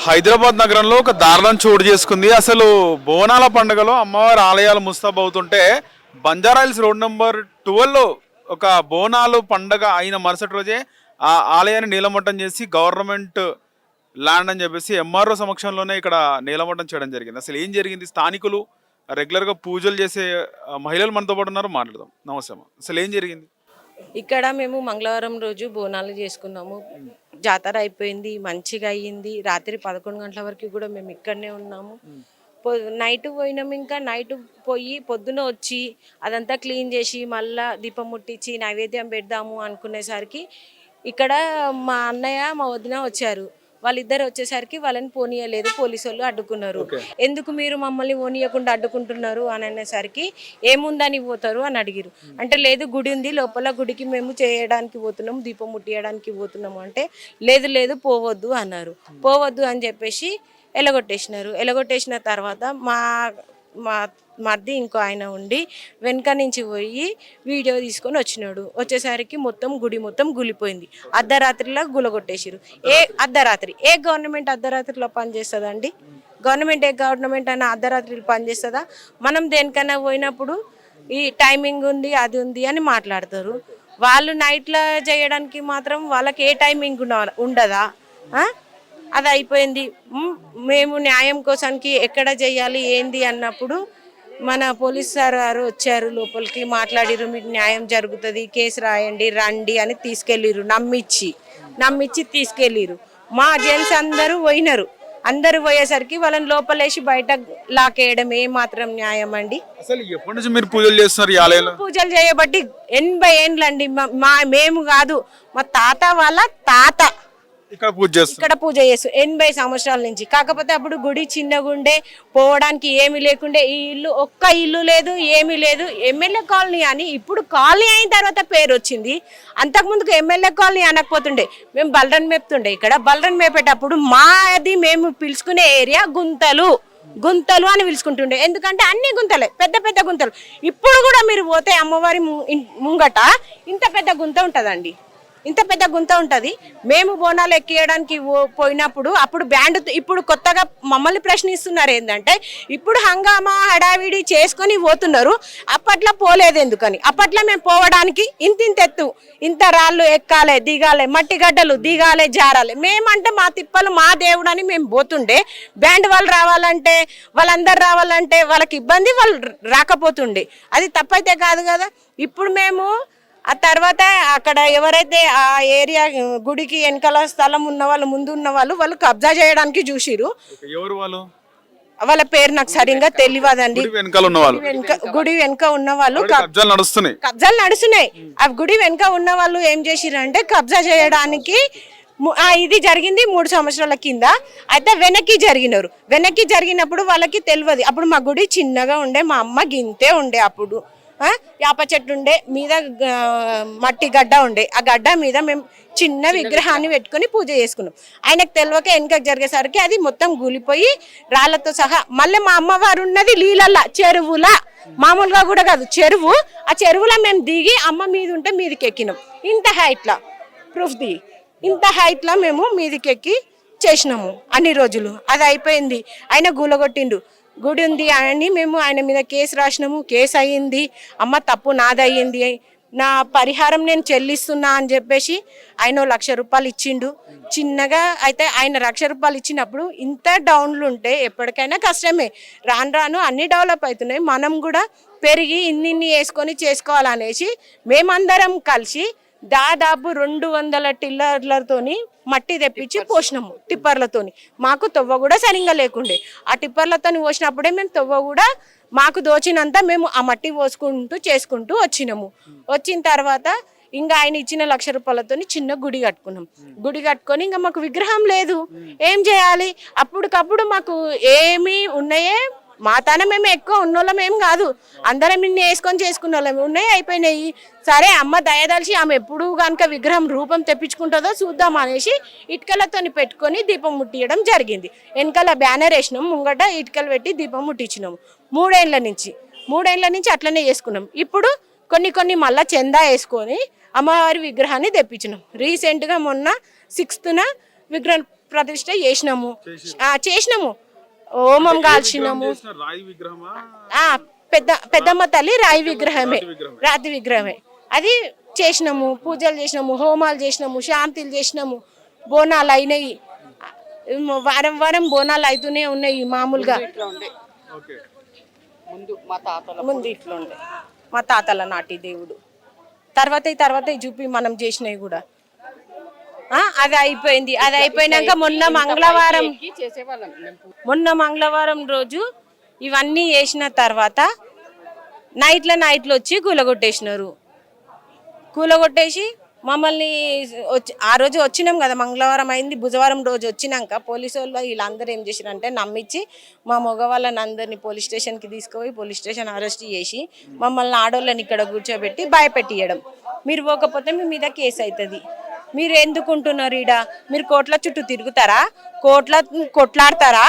హైదరాబాద్ నగరంలో ఒక దారుణం చోటు చేసుకుంది. అసలు బోనాల పండుగలో అమ్మవారి ఆలయాలు ముస్తాబవుతుంటే బంజారాహిల్స్ రోడ్ నెంబర్ 12లో ఒక బోనాలు పండగ అయిన మరుసటి రోజే ఆ ఆలయాన్ని నీలమట్టం చేసి గవర్నమెంట్ ల్యాండ్ అని చెప్పేసి ఎంఆర్ఓ సమక్షంలోనే ఇక్కడ నీలమట్టం చేయడం జరిగింది. అసలు ఏం జరిగింది? స్థానికులు రెగ్యులర్గా పూజలు చేసే మహిళలు మనతో పాటు ఉన్నారు, మాట్లాడదాం. నమస్తే అమ్మ, అసలు ఏం జరిగింది? ఇక్కడ మేము మంగళవారం రోజు బోనాలు చేసుకున్నాము. జాతర అయిపోయింది, మంచిగా అయ్యింది. రాత్రి 11 గంటల వరకు కూడా మేము ఇక్కడనే ఉన్నాము. నైట్ పోయినాము. ఇంకా నైట్ పోయి పొద్దున వచ్చి అదంతా క్లీన్ చేసి మళ్ళా దీపం ముట్టించి నైవేద్యం పెడదాము అనుకునేసరికి ఇక్కడ మా అన్నయ్య మా వదిన వచ్చారు. వాళ్ళిద్దరు వచ్చేసరికి వాళ్ళని పోనీయలేదు, పోలీసు వాళ్ళు అడ్డుకున్నారు. ఎందుకు మీరు మమ్మల్ని పోనీయకుండా అడ్డుకుంటున్నారు అని అనేసరికి ఏముందని పోతారు అని అడిగిరు. అంటే లేదు, గుడి ఉంది లోపల, గుడికి మేము చేయడానికి పోతున్నాము, దీపం ముట్టియడానికి పోతున్నాము అంటే లేదు లేదు పోవద్దు అన్నారు. పోవద్దు అని చెప్పేసి ఎలగొట్టేసినారు. ఎలగొట్టేసిన తర్వాత మా మర్ది ఇంకో ఆయన ఉండి వెనక నుంచి పోయి వీడియో తీసుకొని వచ్చినాడు. వచ్చేసరికి మొత్తం గుడి మొత్తం గులిపోయింది. అర్ధరాత్రిలో గులగొట్టేసిరు. అర్ధరాత్రి గవర్నమెంట్ అర్ధరాత్రిలో పనిచేస్తుందండి? గవర్నమెంట్ అయినా అర్ధరాత్రిలో పనిచేస్తుందా? మనం దేనికైనా పోయినప్పుడు ఈ టైమింగ్ ఉంది, అది ఉంది అని మాట్లాడతారు. వాళ్ళు నైట్లో చేయడానికి మాత్రం వాళ్ళకి ఏ టైమింగ్ ఉండదా? అది అయిపోయింది. మేము న్యాయం కోసానికి ఎక్కడ చేయాలి ఏంది అన్నప్పుడు మన పోలీస్ సార్ గారు వచ్చారు, లోపలికి మాట్లాడిరు. మీకు న్యాయం జరుగుతుంది, కేసు రాయండి, రండి అని తీసుకెళ్ళిరు. నమ్మిచ్చి తీసుకెళ్ళిరు. మా జెంట్స్ అందరూ పోయినారు. అందరూ పోయేసరికి వాళ్ళని లోపలేసి బయట లాకేయడం ఏ మాత్రం న్యాయం అండి? అసలు ఎప్పటి నుంచి మీరు పూజలు చేస్తున్నారు ఈ ఆలయంలో? పూజలు చేయబట్టి 80 ఏండ్లండి. మేము కాదు, మా తాత వాళ్ళ తాత ఇక్కడ పూజ చేస్తూ 80 సంవత్సరాల నుంచి. కాకపోతే అప్పుడు గుడి చిన్నగుండే, పోవడానికి ఏమి లేకుండే. ఈ ఇల్లు ఒక్క ఇల్లు లేదు, ఏమీ లేదు. ఎమ్మెల్యే కాలనీ అని ఇప్పుడు కాలనీ అయిన తర్వాత పేరు వచ్చింది. అంతకుముందుకు ఎమ్మెల్యే కాలనీ అనకపోతుండే. మేము బలరన్ మేపుతుండే. ఇక్కడ బలరన్ మేపేటప్పుడు మాది మేము పిలుచుకునే ఏరియా గుంతలు అని పిలుచుకుంటుండే. ఎందుకంటే అన్ని గుంతలే, పెద్ద పెద్ద గుంతలు. ఇప్పుడు కూడా మీరు పోతే అమ్మవారి ముంగట ఇంత పెద్ద గుంత ఉంటుందండి, ఇంత పెద్ద గుంత ఉంటుంది. మేము బోనాలు ఎక్కియడానికి పోయినప్పుడు అప్పుడు బ్యాండ్, ఇప్పుడు కొత్తగా మమ్మల్ని ప్రశ్నిస్తున్నారు ఏంటంటే ఇప్పుడు హంగామా హడావిడి చేసుకొని పోతున్నారు, అప్పట్లో పోలేదు ఎందుకని. అప్పట్లో మేము పోవడానికి ఇంత ఎత్తు, ఇంత రాళ్ళు ఎక్కాలి, దిగాలి, మట్టి గడ్డలు దిగాలి, జారాలి. మేమంటే మా తిప్పలు మా దేవుడు అని మేము పోతుండే. బ్యాండ్ వాళ్ళు రావాలంటే, వాళ్ళందరు రావాలంటే వాళ్ళకి ఇబ్బంది, వాళ్ళు రాకపోతుండే. అది తప్పైతే కాదు కదా. ఇప్పుడు మేము ఆ తర్వాత అక్కడ ఎవరైతే ఆ ఏరియా గుడికి వెనకాల స్థలం ఉన్న వాళ్ళు, ముందు ఉన్న వాళ్ళు కబ్జా చేయడానికి చూసిరు. వాళ్ళ పేరు నాకు సరిగ్గా తెలియదండి. గుడి వెనక ఉన్న వాళ్ళు కబ్జాలు నడుస్తున్నాయి. ఆ గుడి వెనక ఉన్న వాళ్ళు ఏం చేసిరంటే కబ్జా చేయడానికి ఇది జరిగింది 3 సంవత్సరాల కింద. అయితే వెనక్కి జరిగినప్పుడు వాళ్ళకి తెలియదు. అప్పుడు మా గుడి చిన్నగా ఉండే, మా అమ్మ గింతే ఉండే. అప్పుడు యాప చెట్టు ఉండే, మీద మట్టి గడ్డ ఉండే. ఆ గడ్డ మీద మేము చిన్న విగ్రహాన్ని పెట్టుకుని పూజ చేసుకున్నాం. ఆయనకు తెలియక వెనకకు జరిగేసరికి అది మొత్తం కూలిపోయి రాళ్లతో సహా. మళ్ళీ మా అమ్మవారు ఉన్నది నీళ్ళల్లా, చెరువులా, మామూలుగా కూడా కాదు, చెరువు. ఆ చెరువులో మేము దిగి అమ్మ మీద ఉంటే మీదికి ఎక్కినాం. ఇంత హైట్లా ప్రూఫ్ దిగి, ఇంత హైట్లా మేము మీదికి ఎక్కి చేసినాము అన్ని రోజులు. అది అయిపోయింది. ఆయన గూలగొట్టిండు. గుడి ఉంది అని మేము ఆయన మీద కేసు రాసినాము. కేసు అయ్యింది. అమ్మ తప్పు నాదయ్యింది, నా పరిహారం నేను చెల్లిస్తున్నా అని చెప్పేసి ఆయన 1,00,000 రూపాయలు ఇచ్చిండు చిన్నగా. అయితే ఆయన 1,00,000 రూపాయలు ఇచ్చినప్పుడు ఇంత డౌన్లు ఉంటే ఎప్పటికైనా కష్టమే. రాను అన్ని డెవలప్ అవుతున్నాయి. మనం కూడా పెరిగి ఇన్ని వేసుకొని చేసుకోవాలనేసి మేమందరం కలిసి దాదాపు 200 టిల్లర్లతోని మట్టి తెప్పించి పోసినాము, టిప్పర్లతోని. మాకు తొవ్వ కూడా సరిగ్గా లేకుండే. ఆ టిప్పర్లతోని పోసినప్పుడే మేము తొవ్వ కూడా మాకు దోచినంత మేము ఆ మట్టి పోసుకుంటూ చేసుకుంటూ వచ్చినాము. వచ్చిన తర్వాత ఇంకా ఆయన ఇచ్చిన 1,00,000 రూపాయలతో చిన్న గుడి కట్టుకున్నాం. గుడి కట్టుకొని ఇంకా మాకు విగ్రహం లేదు, ఏం చేయాలి? అప్పటికప్పుడు మాకు ఏమి ఉన్నాయే, మా తానే మేము ఎక్కువ ఉన్నోళ్ళం ఏం కాదు, అందరం ఇన్ని వేసుకొని చేసుకున్న వాళ్ళం. ఉన్నాయి, అయిపోయినాయి. సరే అమ్మ దయదలిచి ఆమె ఎప్పుడు కనుక విగ్రహం రూపం తెప్పించుకుంటుందో చూద్దాం అనేసి ఇటుకలతో పెట్టుకొని దీపం ముట్టియడం జరిగింది. వెనకాల బ్యానర్ వేసినాం, ముంగట ఇటుకలు పెట్టి దీపం ముట్టించినాము. 3 ఏళ్ళ నుంచి అట్లనే చేసుకున్నాం. ఇప్పుడు కొన్ని మళ్ళా చందా వేసుకొని అమ్మవారి విగ్రహాన్ని తెప్పించినాం. రీసెంట్గా మొన్న 6th విగ్రహం ప్రతిష్ట చేసినాము. చేసినాము, హోమం కాల్చినాము. రాయి విగ్రహమా? పెద్దమ్మ తల్లి రాయి విగ్రహమే, రాతి విగ్రహమే. అది చేసినాము, పూజలు చేసినాము, హోమాలు చేసినాము, శాంతిలు చేసినాము, బోనాలు అయినాయి. వారం వారం బోనాలు అవుతూనే ఉన్నాయి. మామూలుగా ముందు ఇట్లా ఉండే మా తాతల నాటి దేవుడు. తర్వాత చూపి మనం చేసినవి కూడా అది అయిపోయింది. అది అయిపోయినాక మొన్న మంగళవారం రోజు ఇవన్నీ చేసిన తర్వాత నైట్లో వచ్చి కూలగొట్టేసినారు. కూలగొట్టేసి మమ్మల్ని ఆ రోజు వచ్చినాం కదా, మంగళవారం అయింది. బుధవారం రోజు వచ్చినాక పోలీసు వాళ్ళు వీళ్ళందరూ ఏం చేసిరంటే నమ్మించి మా మగవాళ్ళని అందరినీ పోలీస్ స్టేషన్కి తీసుకుపోయి పోలీస్ స్టేషన్ అరెస్ట్ చేసి మమ్మల్ని ఆడోళ్ళని ఇక్కడ కూర్చోబెట్టి భయపెట్టియడం. మీరు పోకపోతే మీ మీద కేసు అవుతుంది, మీరు ఎందుకుంటున్నారు ఈడ, మీరు కోట్ల చుట్టూ తిరుగుతారా, కొట్లాడతారా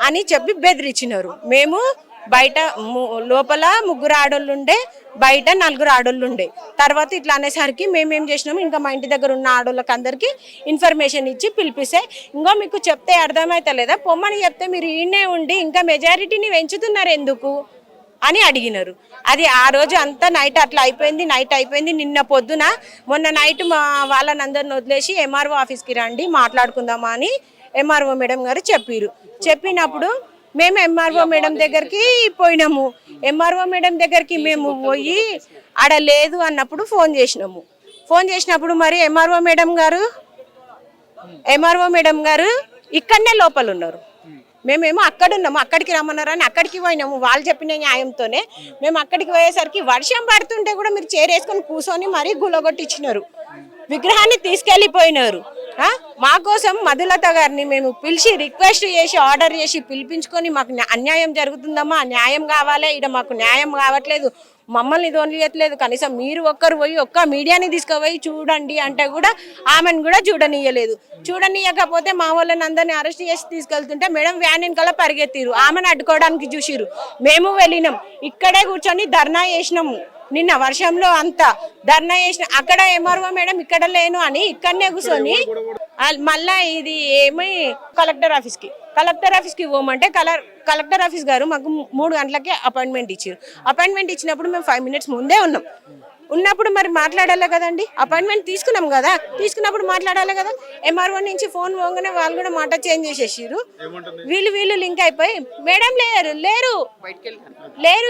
అని చెప్పి బెదిరించినారు. మేము బయట లోపల 3 ఆడోళ్ళు ఉండే, బయట 4 ఆడోళ్ళు ఉండే. తర్వాత ఇట్లా అనేసరికి మేమేం చేసినాము, ఇంకా మా ఇంటి దగ్గర ఉన్న ఆడోళ్ళకి అందరికీ ఇన్ఫర్మేషన్ ఇచ్చి పిలిపిస్తే, ఇంకో మీకు చెప్తే అర్థమవుతలేదా, పొమ్మని చెప్తే మీరు ఈయనే ఉండి ఇంకా మెజారిటీని పెంచుతున్నారు ఎందుకు అని అడిగినారు. అది ఆ రోజు అంతా నైట్ అట్లా అయిపోయింది. నిన్న పొద్దున మొన్న నైట్ మా వాళ్ళని అందరిని వదిలేసి ఎంఆర్ఓ ఆఫీస్కి రండి మాట్లాడుకుందామా అని ఎంఆర్ఓ మేడం గారు చెప్పినప్పుడు మేము ఎంఆర్ఓ మేడం దగ్గరికి పోయినాము. ఎంఆర్ఓ మేడం దగ్గరికి మేము పోయి ఆడ లేదు అన్నప్పుడు ఫోన్ చేసినప్పుడు మరి ఎంఆర్ఓ మేడం గారు ఇక్కడనే లోపల ఉన్నారు. మేమేమో అక్కడ ఉన్నాము, అక్కడికి రమ్మన్నారని అక్కడికి పోయినాము. వాళ్ళు చెప్పిన న్యాయంతోనే మేము అక్కడికి పోయేసరికి వర్షం పడుతుంటే కూడా మీరు చేరేసుకొని కూర్చొని మరీ గులగొట్టించినారు, విగ్రహాన్ని తీసుకెళ్ళిపోయినారు. మా కోసం మధులత గారిని మేము పిలిచి రిక్వెస్ట్ చేసి ఆర్డర్ చేసి పిలిపించుకొని మాకు అన్యాయం జరుగుతుందమ్మా, న్యాయం కావాలి, ఇక్కడ మాకు న్యాయం కావట్లేదు, మమ్మల్ని దొనియట్లేదు, కనీసం మీరు ఒక్కరు పోయి ఒక్క మీడియాని తీసుకుపోయి చూడండి అంటే కూడా ఆమెను కూడా చూడనీయకపోతే మా వాళ్ళని అందరినీ అరెస్ట్ చేసి తీసుకెళ్తుంటే మేడం వ్యాన్ వెనకాల పరిగెత్తిరు, ఆమెను అడ్డుకోవడానికి చూసిరు. మేము వెళ్ళినాం, ఇక్కడే కూర్చొని ధర్నా చేసినాము. నిన్న వర్షంలో అంతా ధర్నా చేసిన అక్కడ ఎంఆర్ఓ మేడం ఇక్కడ లేను అని ఇక్కడనే కూర్చొని మళ్ళా ఇది ఏమి కలెక్టర్ ఆఫీస్కి పోమంటే కలెక్టర్ ఆఫీస్ గారు మాకు 3 గంటలకే అపాయింట్మెంట్ ఇచ్చారు. అపాయింట్మెంట్ ఇచ్చినప్పుడు మేము 5 minutes ముందే ఉన్నప్పుడు మరి మాట్లాడాలి కదండి. అపాయింట్మెంట్ తీసుకున్నప్పుడు మాట్లాడాలి కదా. ఎంఆర్ఓ నుంచి ఫోన్ పోగానే వాళ్ళు కూడా మాట చేంజ్ చేసేసారు. వీళ్ళు లింక్ అయిపోయి మేడం లేరు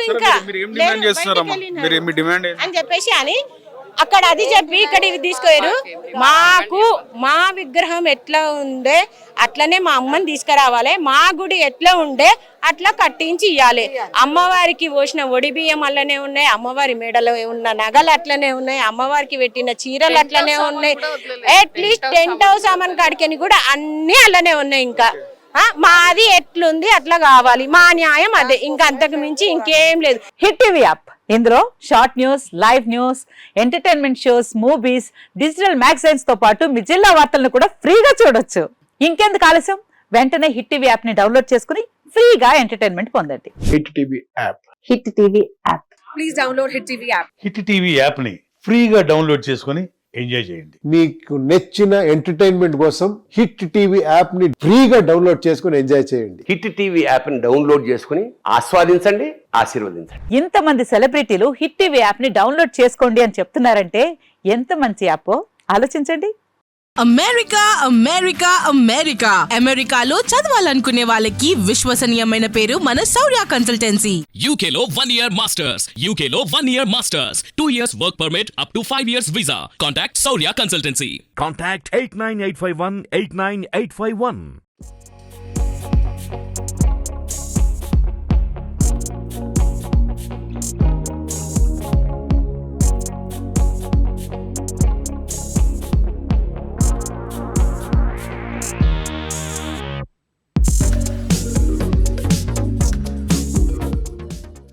ఇంకా అని చెప్పేసి అని అక్కడ అది చెప్పి ఇక్కడ ఇవి తీసుకోయారు. మా విగ్రహం ఎట్లా ఉండే అట్లనే మా అమ్మని తీసుకురావాలి, మా గుడి ఎట్లా ఉండే అట్లా కట్టించి ఇవ్వాలి. అమ్మవారికి పోసిన ఒడి బియ్యం అట్లనే ఉన్నాయి, అమ్మవారి మెడలో ఉన్న నగలు అట్లనే ఉన్నాయి, అమ్మవారికి పెట్టిన చీరలు అట్లనే ఉన్నాయి, అట్లీస్ట్ టెంట్ హౌస్ సామాన్ కాడికని కూడా అన్ని అట్లనే ఉన్నాయి. ఇంకా మాది ఎట్లుంది అట్లా కావాలి, మా న్యాయం అదే, ఇంకా అంతకు మించి ఇంకేం లేదు. హిట్ టీవీ యాప్, ఇందులో short news, live news, entertainment shows, movies, digital magazines తో పాటు మీ జిల్లా వార్తలను కూడా ఫ్రీగా చూడొచ్చు. ఇంకెందుకు ఆలస్యం, వెంటనే హిట్ టీవీ యాప్ ని డౌన్లోడ్ చేసుకుని ఫ్రీగా ఎంటర్టైన్మెంట్ పొందండి. Hit TV app. Hit TV app. Please download hit TV app. Hit TV app ని ఫ్రీగా డౌన్లోడ్ చేసుకుని ఎంజాయ్ చేయండి. మీకు నచ్చిన ఎంటర్టైన్మెంట్ కోసం హిట్ టీవీ యాప్ ని ఫ్రీగా డౌన్లోడ్ చేసుకుని ఎంజాయ్ చేయండి. హిట్ టీవీ యాప్ ని డౌన్లోడ్ చేసుకుని ఆస్వాదించండి, ఆశీర్వదించండి. ఇంతమంది సెలబ్రిటీలు హిట్ టీవీ యాప్ ని డౌన్లోడ్ చేసుకోండి అని చెప్తున్నారంటే ఎంత మంచి యాప్ ఆలోచించండి. అమెరికాలో చదవాలనుకునే వాళ్ళకి విశ్వసనీయమైన పేరు మన శౌర్య కన్సల్టెన్సీ. UK లో 1 year masters, UK లో 1 year masters, 2 years work permit up to 5 years visa. Contact Saurya Consultancy. Contact 89851 89851.